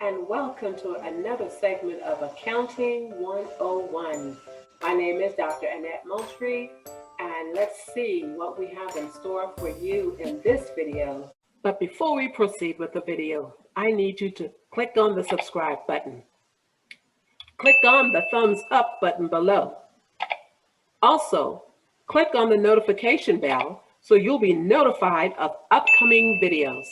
and welcome to another segment of Accounting 101. My name is Dr. Annette Moultrie, and let's see what we have in store for you in this video. But before we proceed with the video, I need you to click on the subscribe button. Click on the thumbs up button below. Also, click on the notification bell so you'll be notified of upcoming videos.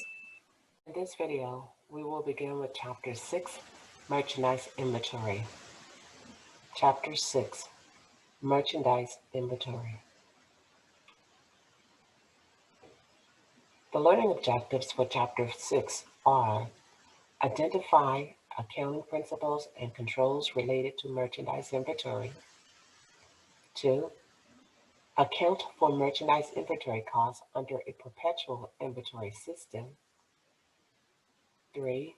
In this video, we will begin with Chapter 6, Merchandise Inventory. Chapter 6, Merchandise Inventory. The learning objectives for Chapter 6 are: identify accounting principles and controls related to merchandise inventory. 2, account for merchandise inventory costs under a perpetual inventory system. 3,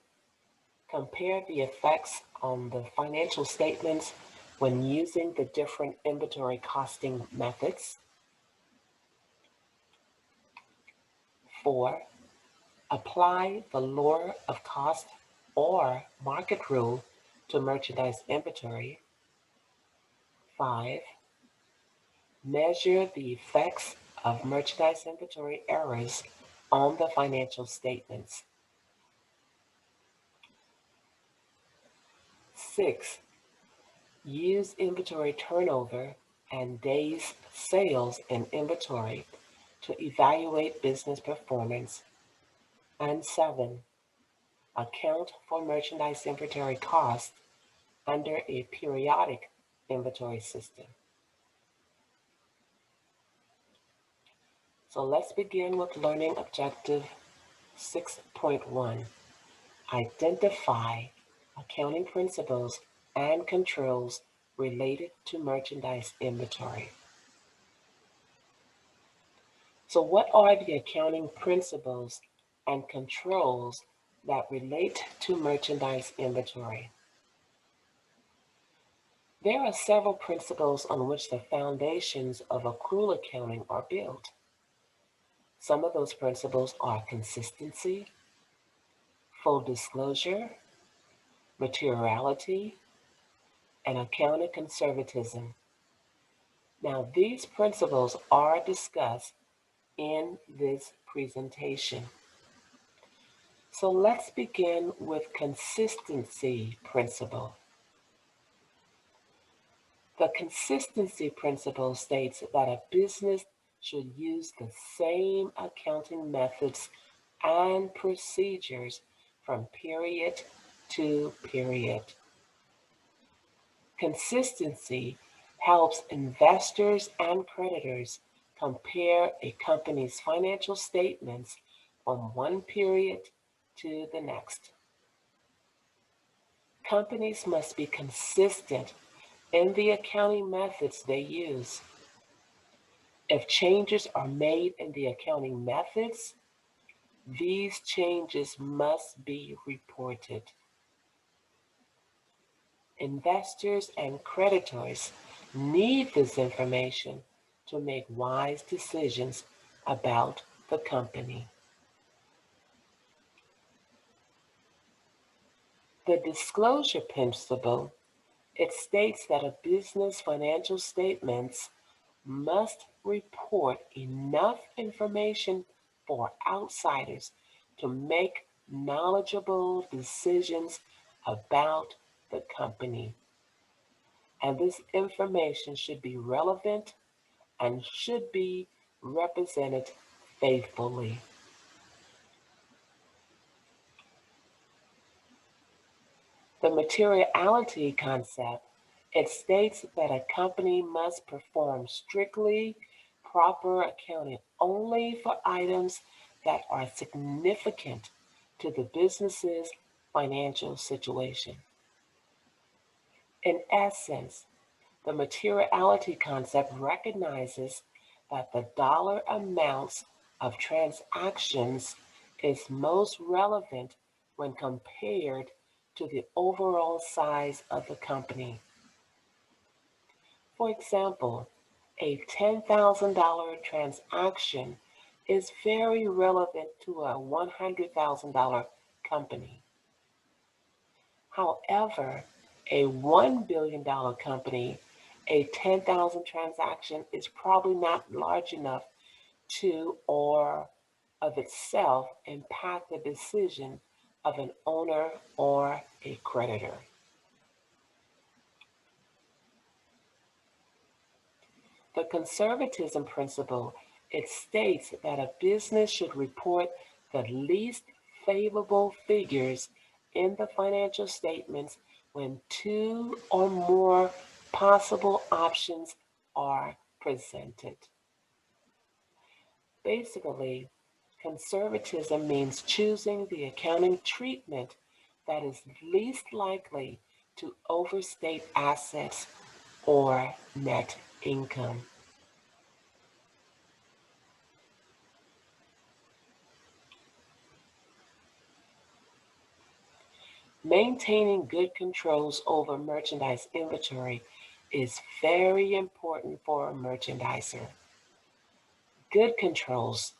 compare the effects on the financial statements when using the different inventory costing methods. 4, apply the law of cost or market rule to merchandise inventory. 5, measure the effects of merchandise inventory errors on the financial statements. 6, use inventory turnover and days sales in inventory to evaluate business performance. And 7, account for merchandise inventory costs under a periodic inventory system. So let's begin with learning objective 6.1. Identify accounting principles and controls related to merchandise inventory. So what are the accounting principles and controls that relate to merchandise inventory? There are several principles on which the foundations of accrual accounting are built. Some of those principles are consistency, full disclosure, materiality, and accounting conservatism. Now, these principles are discussed in this presentation. So let's begin with consistency principle. The consistency principle states that a business should use the same accounting methods and procedures from period to period. Consistency helps investors and creditors compare a company's financial statements from one period to the next. Companies must be consistent in the accounting methods they use. If changes are made in the accounting methods, these changes must be reported. Investors and creditors need this information to make wise decisions about the company. The disclosure principle, it states that a business financial statements must report enough information for outsiders to make knowledgeable decisions about the company. And this information should be relevant and should be represented faithfully. The materiality concept, it states that a company must perform strictly proper accounting only for items that are significant to the business's financial situation. In essence, the materiality concept recognizes that the dollar amounts of transactions is most relevant when compared to the overall size of the company. For example, a $10,000 transaction is very relevant to a $100,000 company. However, a $1 billion company, a 10,000 transaction is probably not large enough to or of itself impact the decision of an owner or a creditor. The conservatism principle, it states that a business should report the least favorable figures in the financial statements when two or more possible options are presented. Basically, conservatism means choosing the accounting treatment that is least likely to overstate assets or net income. Maintaining good controls over merchandise inventory is very important for a merchandiser. Good controls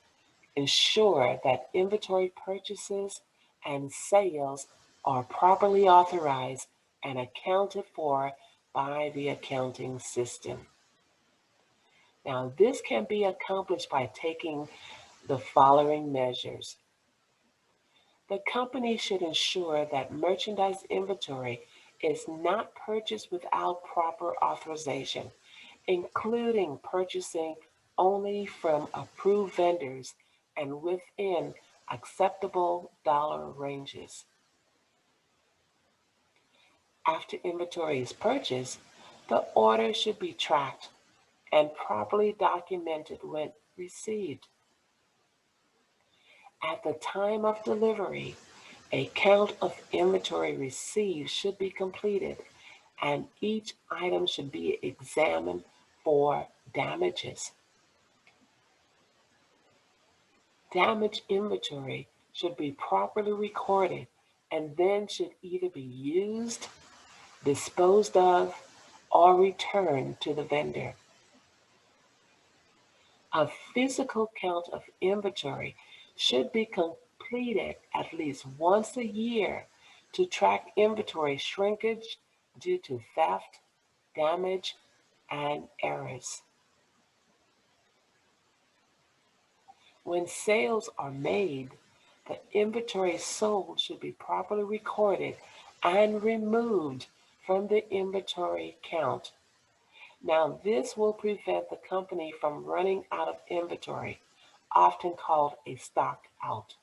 ensure that inventory purchases and sales are properly authorized and accounted for by the accounting system. Now, this can be accomplished by taking the following measures. The company should ensure that merchandise inventory is not purchased without proper authorization, including purchasing only from approved vendors and within acceptable dollar ranges. After inventory is purchased, the order should be tracked and properly documented when received. At the time of delivery, a count of inventory received should be completed, and each item should be examined for damages. Damaged inventory should be properly recorded and then should either be used, disposed of, or returned to the vendor. A physical count of inventory should be completed at least once a year to track inventory shrinkage due to theft, damage, and errors. When sales are made, the inventory sold should be properly recorded and removed from the inventory count. Now, this will prevent the company from running out of inventory, often called a stock out.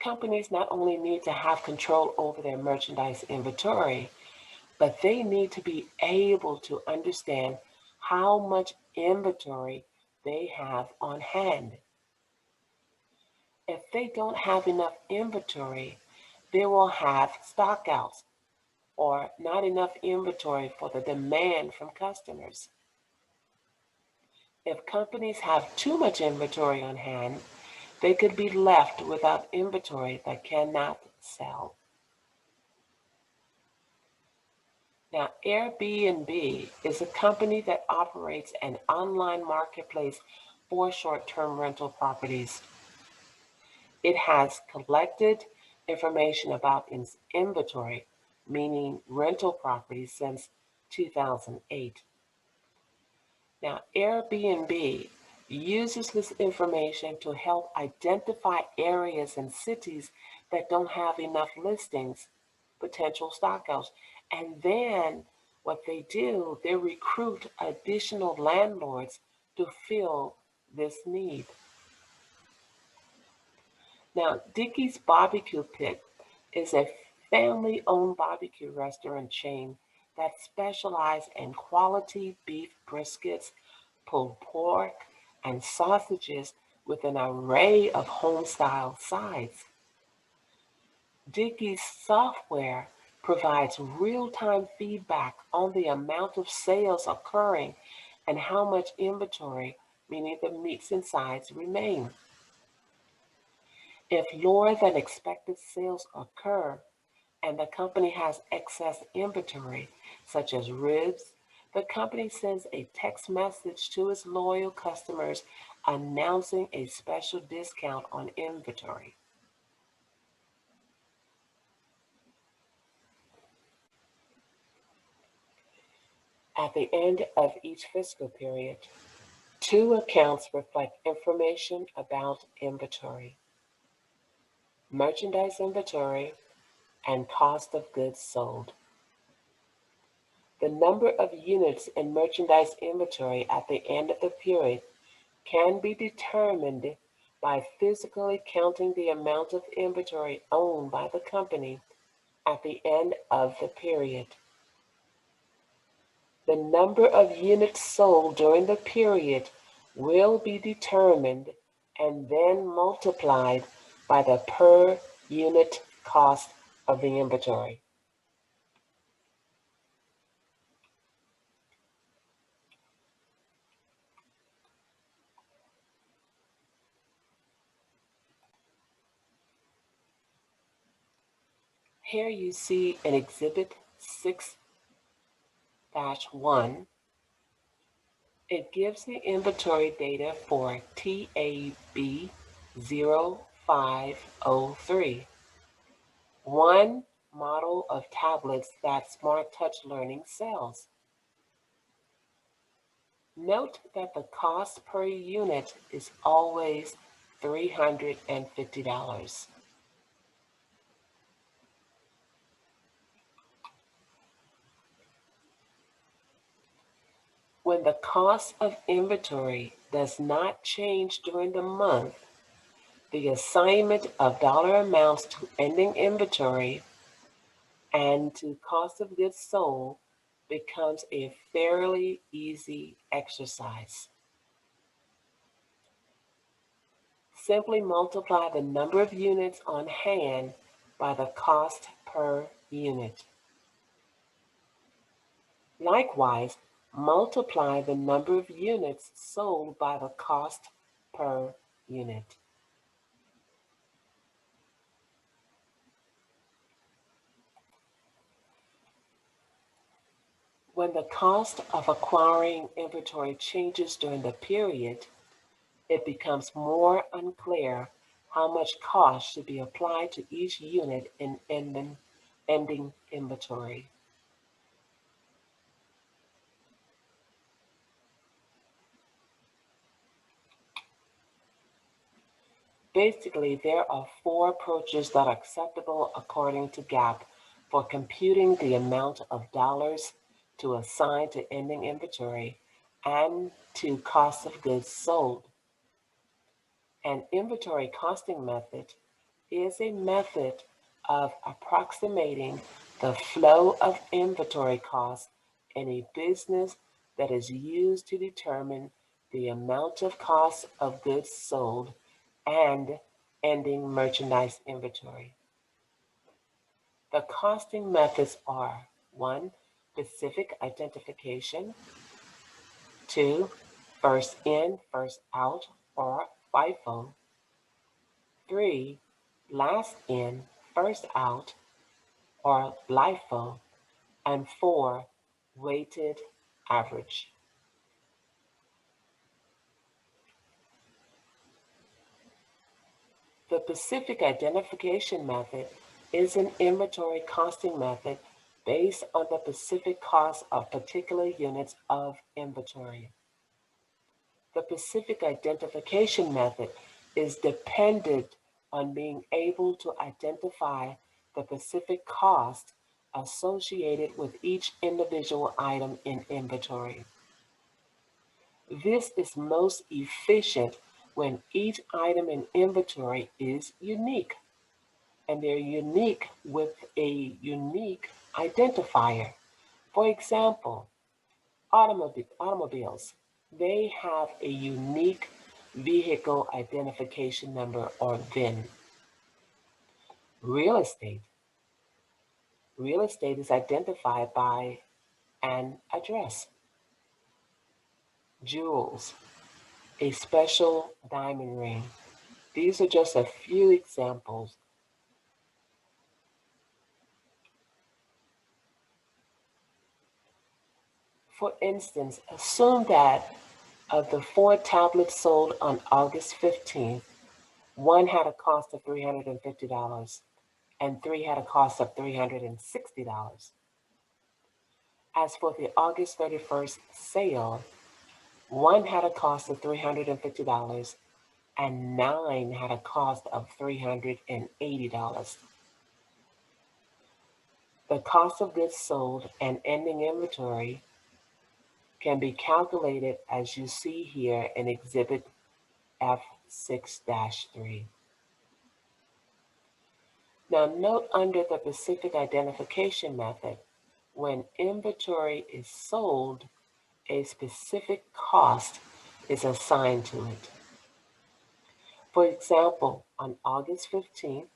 Companies not only need to have control over their merchandise inventory, but they need to be able to understand how much inventory they have on hand. If they don't have enough inventory, they will have stockouts or not enough inventory for the demand from customers. If companies have too much inventory on hand, they could be left without inventory that cannot sell. Now, Airbnb is a company that operates an online marketplace for short-term rental properties. It has collected information about its inventory, meaning rental properties, since 2008. Now, Airbnb uses this information to help identify areas and cities that don't have enough listings, potential stockouts. And then what they do, they recruit additional landlords to fill this need. Now, Dickey's Barbecue Pit is a family-owned barbecue restaurant chain that specializes in quality beef briskets, pulled pork, and sausages with an array of home-style sides. Dickey's software provides real-time feedback on the amount of sales occurring and how much inventory, meaning the meats and sides, remain. If lower than expected sales occur and the company has excess inventory, such as ribs, the company sends a text message to its loyal customers announcing a special discount on inventory. At the end of each fiscal period, two accounts reflect information about inventory: merchandise inventory and cost of goods sold. The number of units in merchandise inventory at the end of the period can be determined by physically counting the amount of inventory owned by the company at the end of the period. The number of units sold during the period will be determined and then multiplied by the per unit cost of the inventory. Here you see an Exhibit 6-1. It gives the inventory data for TAB 0503, one model of tablets that Smart Touch Learning sells. Note that the cost per unit is always $350. When the cost of inventory does not change during the month, the assignment of dollar amounts to ending inventory and to cost of goods sold becomes a fairly easy exercise. Simply multiply the number of units on hand by the cost per unit. Likewise, multiply the number of units sold by the cost per unit. When the cost of acquiring inventory changes during the period, it becomes more unclear how much cost should be applied to each unit in ending inventory. Basically, there are four approaches that are acceptable according to GAAP for computing the amount of dollars to assign to ending inventory and to cost of goods sold. An inventory costing method is a method of approximating the flow of inventory costs in a business that is used to determine the amount of cost of goods sold and ending merchandise inventory. The costing methods are: 1, specific identification; 2, first in, first out, or FIFO; 3, last in, first out, or LIFO; and 4, weighted average. The specific identification method is an inventory costing method based on the specific cost of particular units of inventory. The specific identification method is dependent on being able to identify the specific cost associated with each individual item in inventory. This is most efficient when each item in inventory is unique, and they're unique with a unique identifier. For example, automobiles, they have a unique vehicle identification number, or VIN. Real estate is identified by an address. Jewels, a special diamond ring. These are just a few examples. For instance, assume that Of the 4 tablets sold on August 15th, 1 had a cost of $350 and 3 had a cost of $360. As for the August 31st sale, 1 had a cost of $350 and 9 had a cost of $380. The cost of goods sold and ending inventory can be calculated as you see here in Exhibit F6-3. Now note under the specific identification method, when inventory is sold, a specific cost is assigned to it. For example, on August 15th,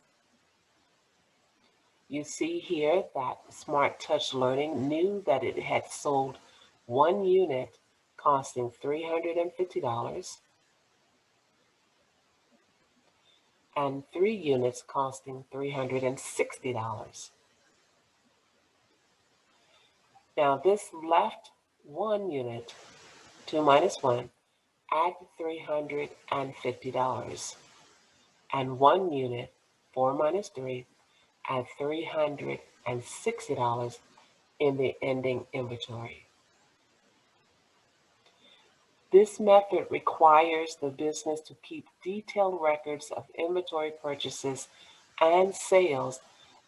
you see here that Smart Touch Learning knew that it had sold 1 unit costing $350 and 3 units costing $360. Now this left 1 unit, 2 minus 1, at $350, and 1 unit, 4 minus 3, at $360 in the ending inventory. This method requires the business to keep detailed records of inventory purchases and sales,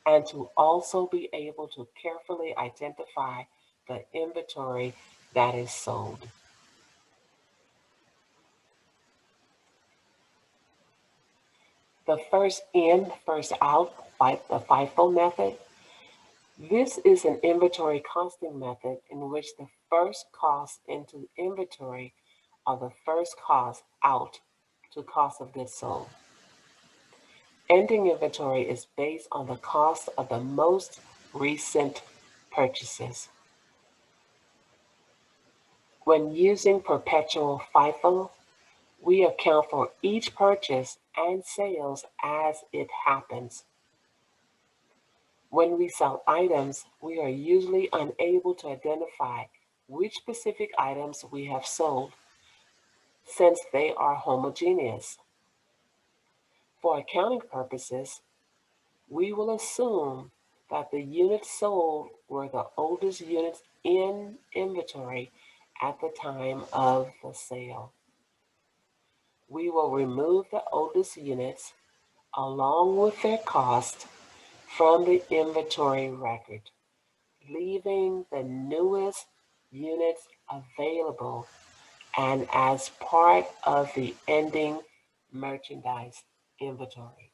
and to also be able to carefully identify the inventory that is sold. The first in, first out, the FIFO method. This is an inventory costing method in which the first cost into inventory are the first cost out to cost of goods sold. Ending inventory is based on the cost of the most recent purchases. When using perpetual FIFO, we account for each purchase and sales as it happens. When we sell items, we are usually unable to identify which specific items we have sold, since they are homogeneous. For accounting purposes, we will assume that the units sold were the oldest units in inventory at the time of the sale. We will remove the oldest units along with their cost from the inventory record, leaving the newest units available and as part of the ending merchandise inventory.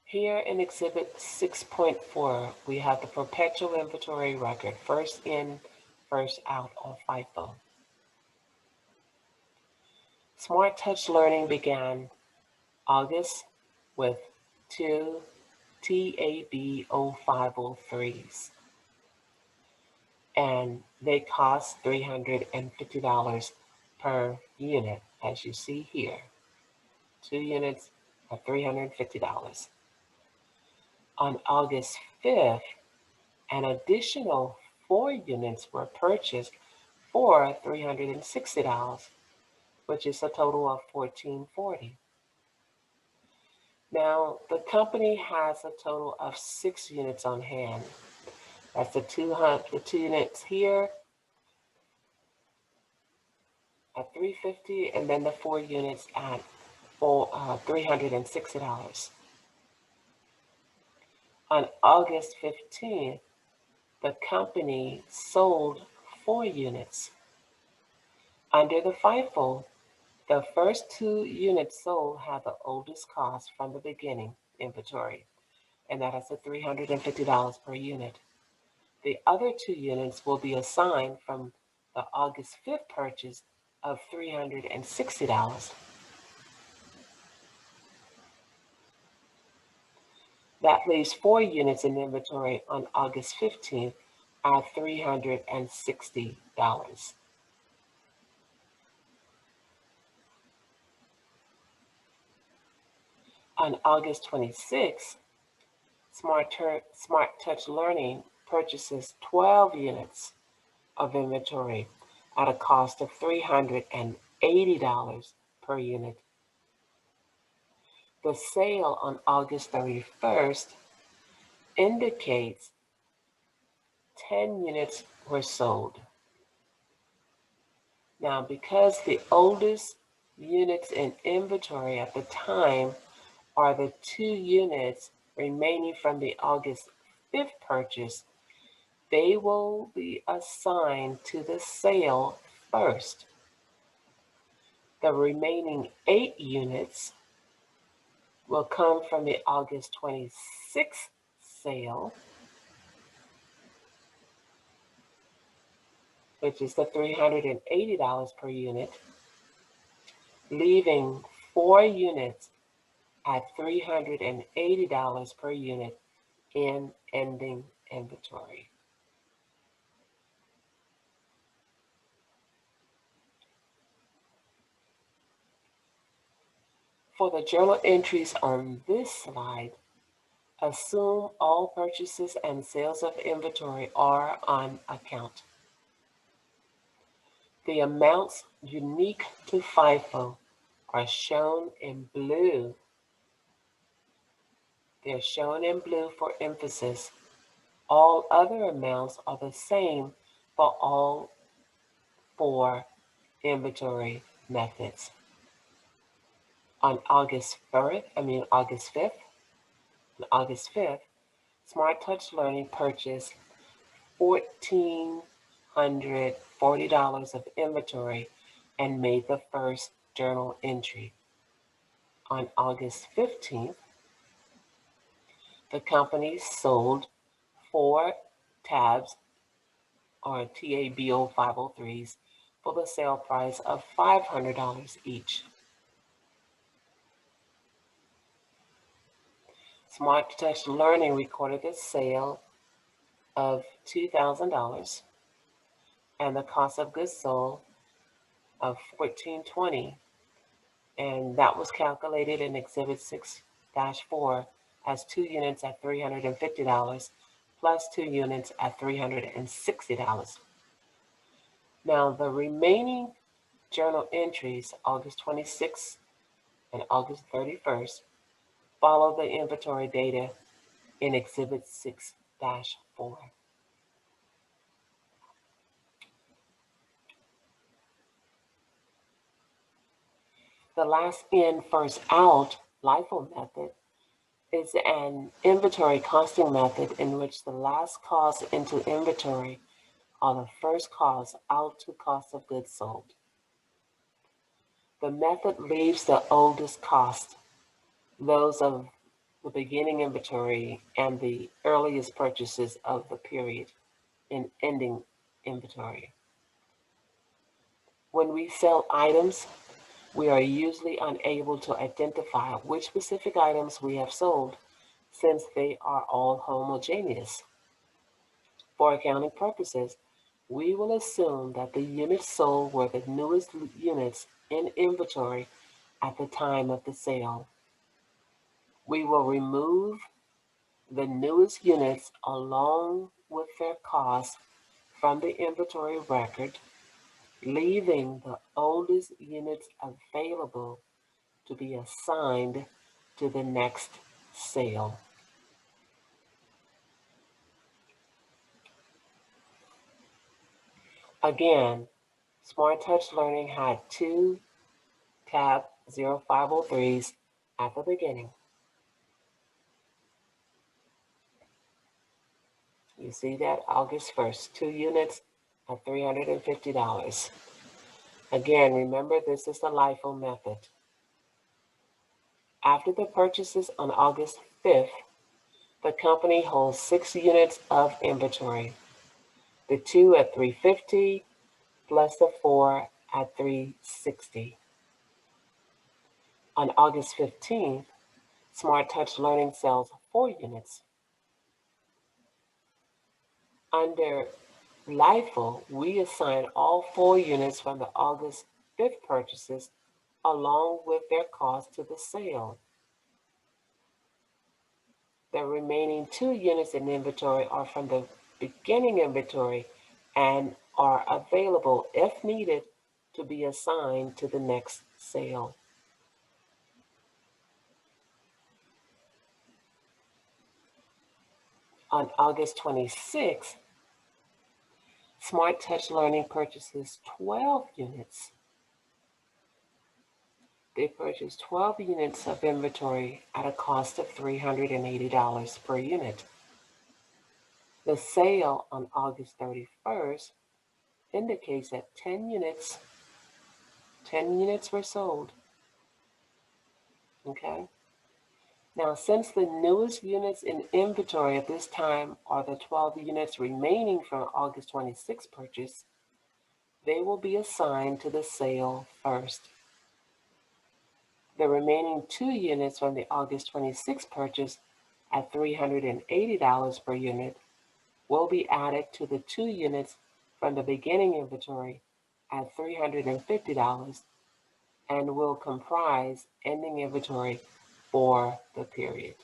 Here in Exhibit 6.4, we have the perpetual inventory record, first in, first out, or FIFO. Smart Touch Learning began August with 2 TAB 0503s, and they cost $350 per unit, as you see here. 2 units at $350. On August 5th, an additional 4 units were purchased for $360, which is a total of $1,440. Now, the company has a total of 6 units on hand. That's the 2 units here at $350, and then the 4 units at $360. On August 15th, the company sold 4 units. Under the FIFO, the first 2 units sold have the oldest cost from the beginning inventory, and that is the $350 per unit. The other 2 units will be assigned from the August 5th purchase of $360. That leaves 4 units in inventory on August 15th at $360. On August 26th, Smart Touch Learning purchases 12 units of inventory at a cost of $380 per unit. The sale on August 31st indicates 10 units were sold. Now, because the oldest units in inventory at the time are the 2 units remaining from the August 5th purchase, they will be assigned to the sale first. The remaining 8 units will come from the August 26th sale, which is the $380 per unit, leaving 4 units at $380 per unit in ending inventory. For the journal entries on this slide, assume all purchases and sales of inventory are on account. The amounts unique to FIFO are shown in blue. They're shown in blue for emphasis. All other amounts are the same for all 4 inventory methods. On August 5th, and August 5th, Smart Touch Learning purchased $1,440 of inventory and made the first journal entry. On August 15th, the company sold 4 tabs or TABO 503s for the sale price of $500 each. Smart Touch Learning recorded a sale of $2,000 and the cost of goods sold of $1,420, and that was calculated in Exhibit 6-4 as 2 units at $350 plus 2 units at $360. Now, the remaining journal entries, August 26th and August 31st, follow the inventory data in Exhibit 6-4. The last in, first out LIFO method is an inventory costing method in which the last cost into inventory are the first cost out to cost of goods sold. The method leaves the oldest cost, those of the beginning inventory and the earliest purchases of the period, in ending inventory. When we sell items, we are usually unable to identify which specific items we have sold since they are all homogeneous. For accounting purposes, we will assume that the units sold were the newest units in inventory at the time of the sale. We will remove the newest units along with their cost from the inventory record, leaving the oldest units available to be assigned to the next sale. Again, Smart Touch Learning had 2 tab 0503s at the beginning. You see that? August 1st, 2 units at $350. Again, remember this is the LIFO method. After the purchases on August 5th, the company holds 6 units of inventory. The 2 at $350 plus the 4 at $360. On August 15th, Smart Touch Learning sells 4 units. Under LIFO, we assign all 4 units from the August 5th purchases along with their cost to the sale. The remaining 2 units in inventory are from the beginning inventory and are available, if needed, to be assigned to the next sale. On August 26th, Smart Touch Learning purchases 12 units. They purchased 12 units of inventory at a cost of $380 per unit. The sale on August 31st indicates that 10 units were sold. Okay? Now, since the newest units in inventory at this time are the 12 units remaining from August 26 purchase, they will be assigned to the sale first. The remaining 2 units from the August 26 purchase at $380 per unit will be added to the 2 units from the beginning inventory at $350 and will comprise ending inventory for the period.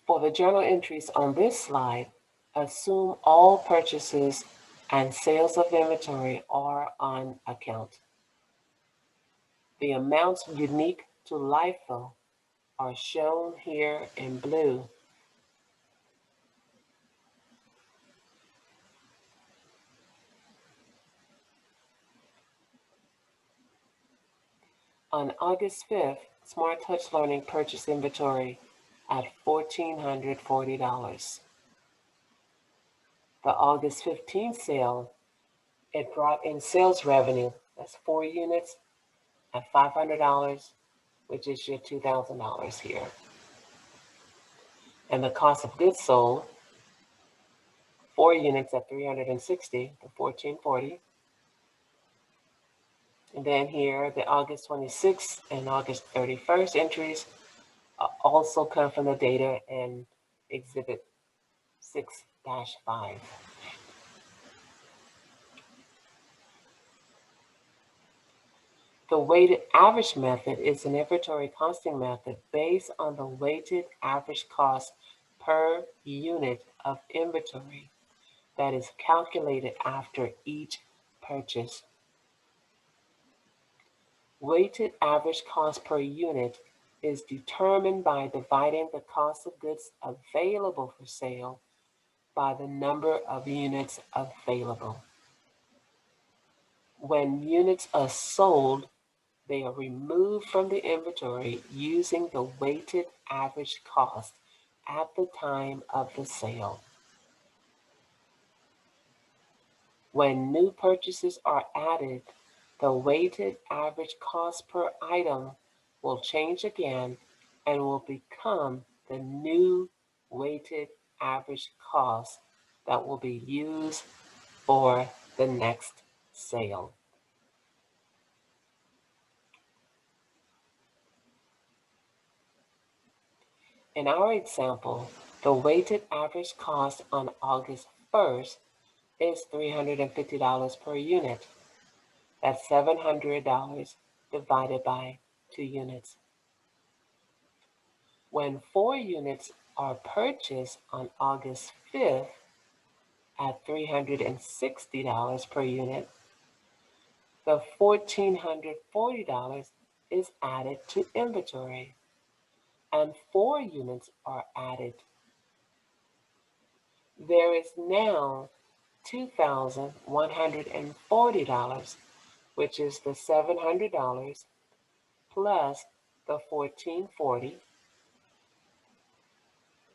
For the journal entries on this slide, assume all purchases and sales of inventory are on account. The amounts unique to LIFO are shown here in blue. On August 5th, Smart Touch Learning purchased inventory at $1,440. The August 15th sale, it brought in sales revenue. That's 4 units at $500, which is your $2,000 here. And the cost of goods sold, 4 units at $360 to $1,440. And then here, the August 26th and August 31st entries also come from the data in Exhibit 6-5. The weighted average method is an inventory costing method based on the weighted average cost per unit of inventory that is calculated after each purchase. Weighted average cost per unit is determined by dividing the cost of goods available for sale by the number of units available. When units are sold, they are removed from the inventory using the weighted average cost at the time of the sale. When new purchases are added, the weighted average cost per item will change again and will become the new weighted average cost that will be used for the next sale. In our example, the weighted average cost on August 1st is $350 per unit. That's $700 divided by 2 units. When 4 units are purchased on August 5th at $360 per unit, the $1,440 is added to inventory, and 4 units are added. There is now $2,140, which is the $700 plus the $1,440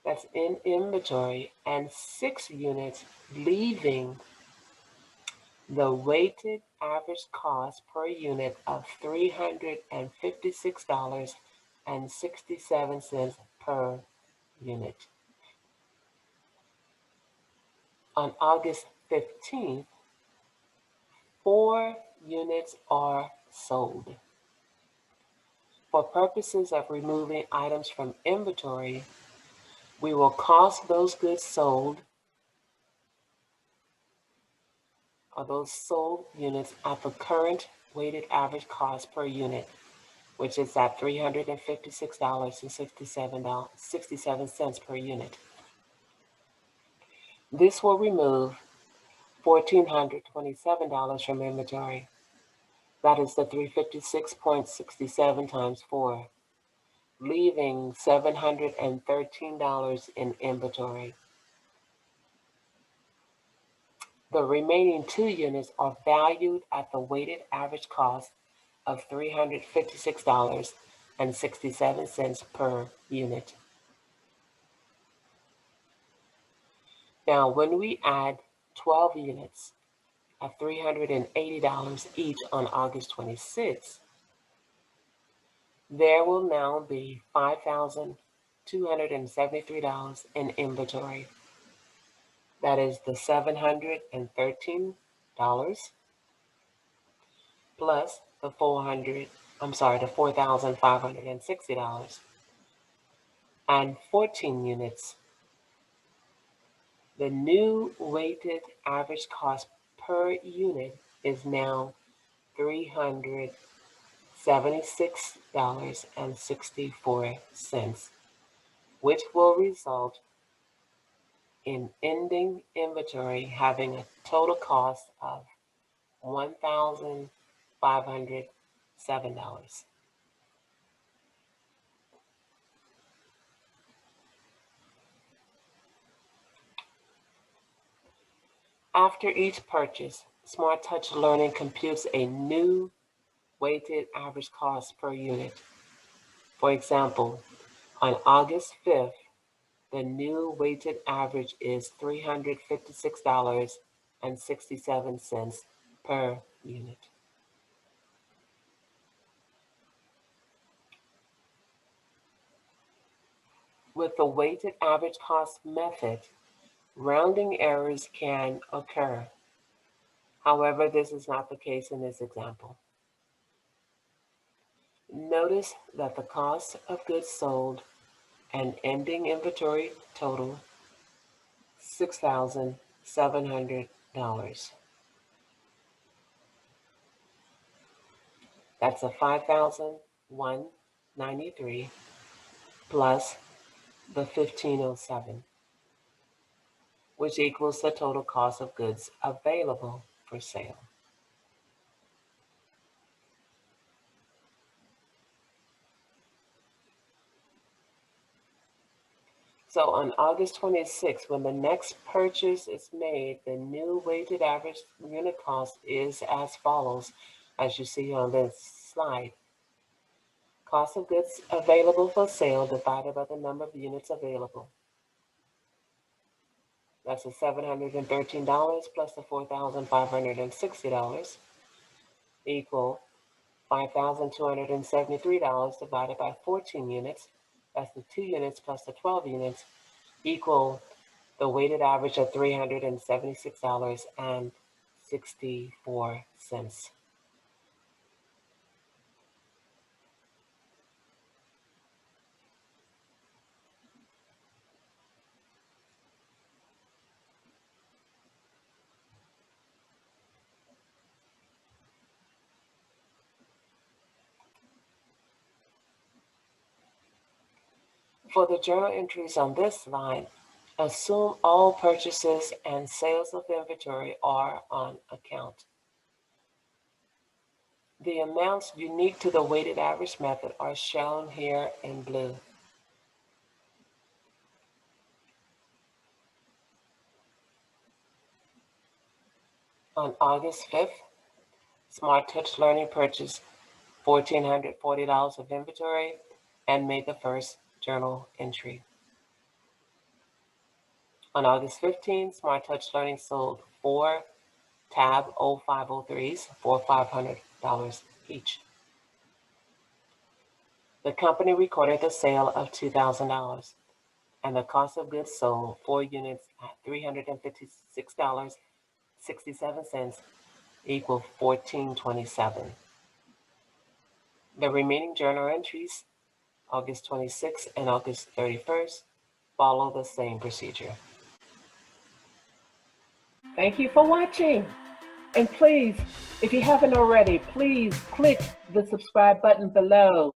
that's in inventory, and 6 units leaving the weighted average cost per unit of $356.67 per unit. On August 15th, 4 units are sold. For purposes of removing items from inventory, we will cost those goods sold, or those sold units, at the current weighted average cost per unit, which is at $356.67 per unit. This will remove $1,427 from inventory. That is the 356.67 times 4, leaving $713 in inventory. The remaining 2 units are valued at the weighted average cost of $356.67 per unit. Now, when we add 12 units at $380 each on August 26th, there will now be $5,273 in inventory. That is the $713 plus the $4,560 and 14 units. The new weighted average cost per unit is now $376.64, which will result in ending inventory having a total cost of $1,507. After each purchase, Smart Touch Learning computes a new weighted average cost per unit. For example, on August 5th, the new weighted average is $356.67 per unit. With the weighted average cost method, rounding errors can occur. However, this is not the case in this example. Notice that the cost of goods sold and ending inventory total $6,700. That's a $5,193 plus the $1,507, which equals the total cost of goods available for sale. So on August 26th, when the next purchase is made, the new weighted average unit cost is as follows, as you see on this slide. Cost of goods available for sale divided by the number of units available. That's the $713 plus the $4,560 equal $5,273 divided by 14 units. That's the 2 units plus the 12 units equal the weighted average of $376.64. For the journal entries on this slide, assume all purchases and sales of inventory are on account. The amounts unique to the weighted average method are shown here in blue. On August 5th, Smart Touch Learning purchased $1,440 of inventory and made the first journal entry. On August 15th, Smart Touch Learning sold 4 Tab 0503s for $500 each. The company recorded the sale of $2,000 and the cost of goods sold 4 units at $356.67 equal $1,427. The remaining journal entries, August 26th and August 31st, follow the same procedure. Thank you for watching. And please, if you haven't already, please click the subscribe button below.